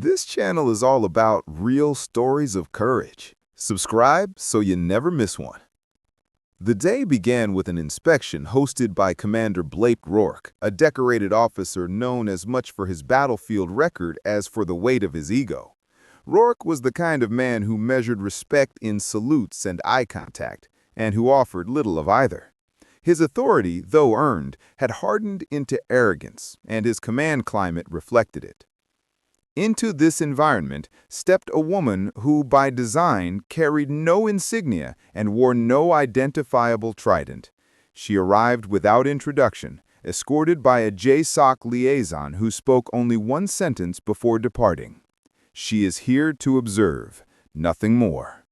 This channel is all about real stories of courage. Subscribe so you never miss one. The day began with an inspection hosted by Commander Blake Rourke, a decorated officer known as much for his battlefield record as for the weight of his ego. Rourke was the kind of man who measured respect in salutes and eye contact, and who offered little of either. His authority, though earned, had hardened into arrogance, and his command climate reflected it. Into this environment stepped a woman who, by design, carried no insignia and wore no identifiable trident. She arrived without introduction, escorted by a JSOC liaison who spoke only one sentence before departing. "She is here to observe, nothing more."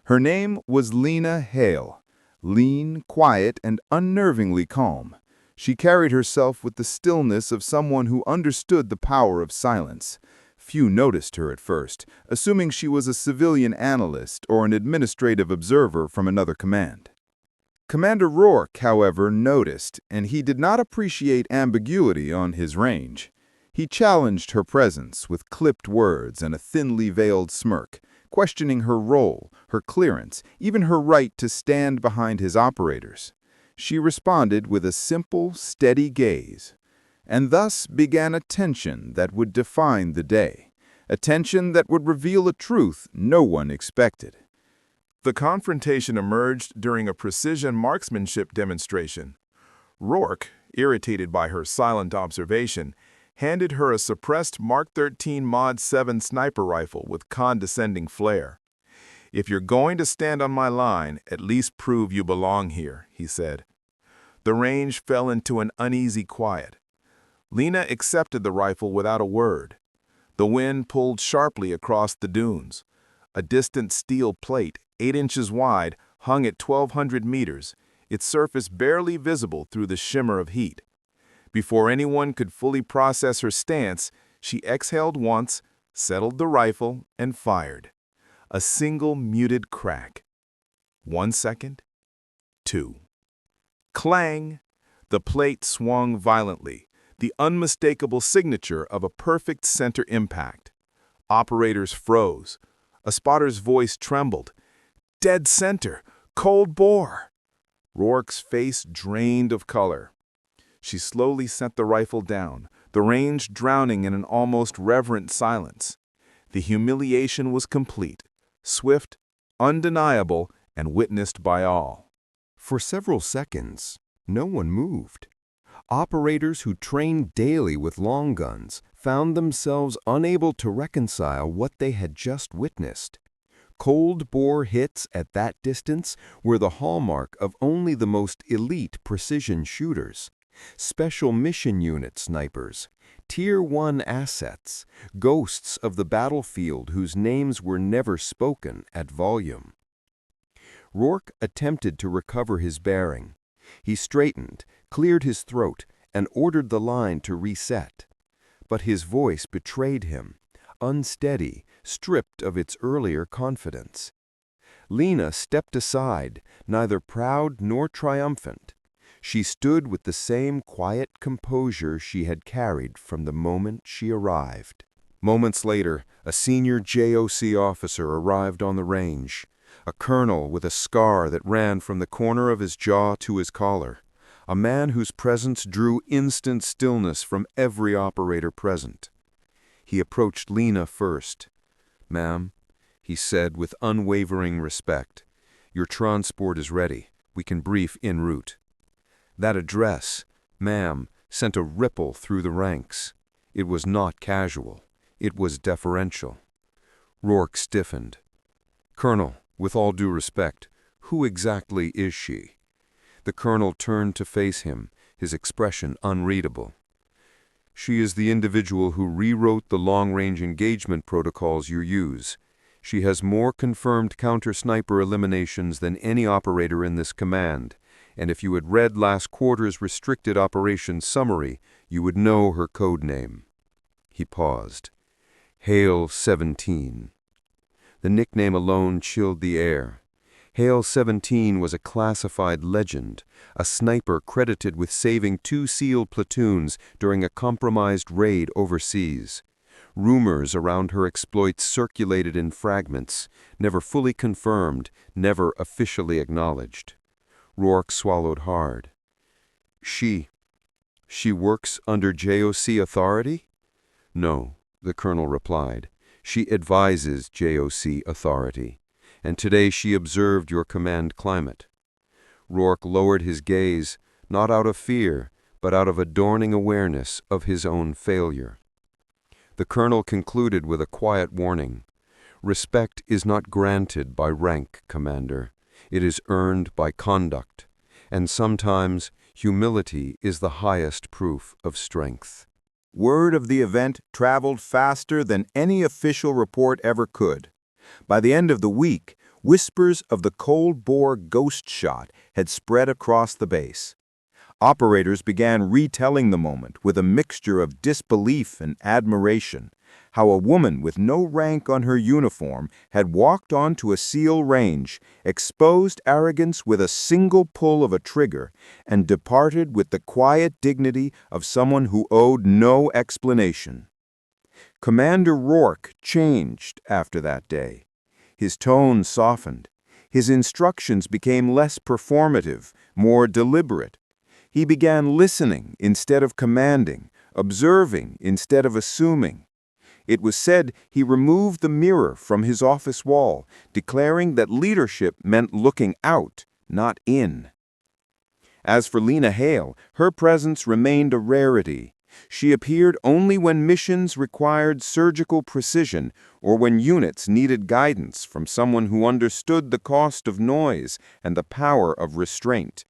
Her name was Lena Hale. Lean, quiet, and unnervingly calm. She carried herself with the stillness of someone who understood the power of silence. Few noticed her at first, assuming she was a civilian analyst or an administrative observer from another command. Commander Rourke, however, noticed, and he did not appreciate ambiguity on his range. He challenged her presence with clipped words and a thinly veiled smirk, questioning her role, her clearance, even her right to stand behind his operators. She responded with a simple, steady gaze. And thus began a tension that would define the day, a tension that would reveal a truth no one expected. The confrontation emerged during a precision marksmanship demonstration. Rourke, irritated by her silent observation, handed her a suppressed Mark 13 Mod 7 sniper rifle with condescending flair. "If you're going to stand on my line, at least prove you belong here," he said. The range fell into an uneasy quiet. Lena accepted the rifle without a word. The wind pulled sharply across the dunes. A distant steel plate, 8 inches wide, hung at 1,200 meters, its surface barely visible through the shimmer of heat. Before anyone could fully process her stance, she exhaled once, settled the rifle, and fired. A single muted crack. 1 second. 2. Clang! The plate swung violently, the unmistakable signature of a perfect center impact. Operators froze. A spotter's voice trembled. "Dead center! Cold bore!" Rourke's face drained of color. She slowly set the rifle down, the range drowning in an almost reverent silence. The humiliation was complete, swift, undeniable, and witnessed by all. For several seconds, no one moved. Operators who trained daily with long guns found themselves unable to reconcile what they had just witnessed. Cold-bore hits at that distance were the hallmark of only the most elite precision shooters. Special mission unit snipers, Tier 1 assets, ghosts of the battlefield whose names were never spoken at volume. Rourke attempted to recover his bearing. He straightened, cleared his throat, and ordered the line to reset. But his voice betrayed him, unsteady, stripped of its earlier confidence. Lena stepped aside, neither proud nor triumphant. She stood with the same quiet composure she had carried from the moment she arrived. Moments later, a senior JOC officer arrived on the range, a colonel with a scar that ran from the corner of his jaw to his collar, a man whose presence drew instant stillness from every operator present. He approached Lena first. "Ma'am," he said with unwavering respect, "your transport is ready. We can brief en route." That address, "ma'am," sent a ripple through the ranks. It was not casual. It was deferential. Rourke stiffened. "Colonel, with all due respect, who exactly is she?" The colonel turned to face him, his expression unreadable. "She is the individual who rewrote the long-range engagement protocols you use. She has more confirmed counter-sniper eliminations than any operator in this command, and if you had read last quarter's restricted operations summary, you would know her code name." He paused. "Hale 17. The nickname alone chilled the air. Hale 17 was a classified legend, a sniper credited with saving 2 SEAL platoons during a compromised raid overseas. Rumors around her exploits circulated in fragments, never fully confirmed, never officially acknowledged. Rourke swallowed hard. She works under JOC authority? No, the colonel replied. She advises JOC authority, and today she observed your command climate. Rourke lowered his gaze, not out of fear, but out of a dawning awareness of his own failure. The colonel concluded with a quiet warning. Respect is not granted by rank, Commander. It is earned by conduct, and sometimes humility is the highest proof of strength. Word of the event traveled faster than any official report ever could. By the end of the week, whispers of the Cold Bore ghost shot had spread across the base. Operators began retelling the moment with a mixture of disbelief and admiration, how a woman with no rank on her uniform had walked onto a SEAL range, exposed arrogance with a single pull of a trigger, and departed with the quiet dignity of someone who owed no explanation. Commander Rourke changed after that day. His tone softened. His instructions became less performative, more deliberate. He began listening instead of commanding, observing instead of assuming. It was said he removed the mirror from his office wall, declaring that leadership meant looking out, not in. As for Lena Hale, her presence remained a rarity. She appeared only when missions required surgical precision or when units needed guidance from someone who understood the cost of noise and the power of restraint.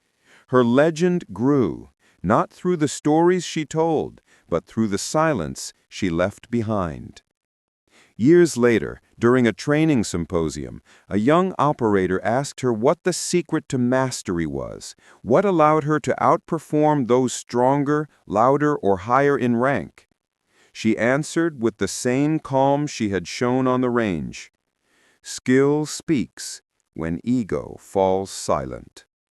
Her legend grew, not through the stories she told, but through the silence she left behind. Years later, during a training symposium, a young operator asked her what the secret to mastery was, what allowed her to outperform those stronger, louder, or higher in rank. She answered with the same calm she had shown on the range. Skill speaks when ego falls silent.